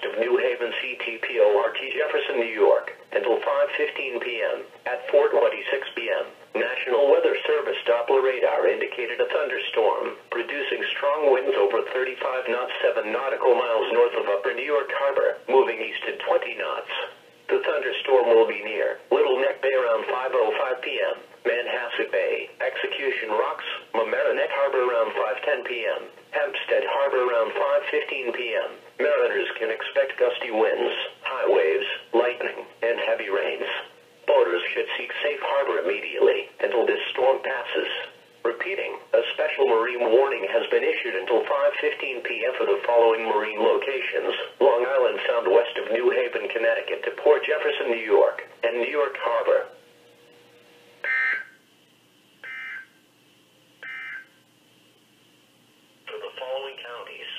of New Haven CTPORT Jefferson, New York, until 5:15 p.m. At 4:26 p.m., National Weather Service Doppler radar indicated a thunderstorm, producing strong winds over 35 knots 7 nautical miles north of Upper New York Harbor, moving east at 20 knots. The thunderstorm will be near Little Neck Bay around 5:05 p.m., Manhasset Bay, Execution Rocks, Mamaroneck Harbor around 5:10 p.m., Hempstead Harbor around 5:15 p.m. Mariners can expect gusty winds, high waves, lightning, and heavy rains. Boaters should seek safe harbor immediately until this storm passes. Repeating, a special marine warning has been issued until 5:15 p.m. for the following marine locations: Long Island Sound west of New Haven, Connecticut to Port Jefferson, New York, and New York Harbor. For the following counties: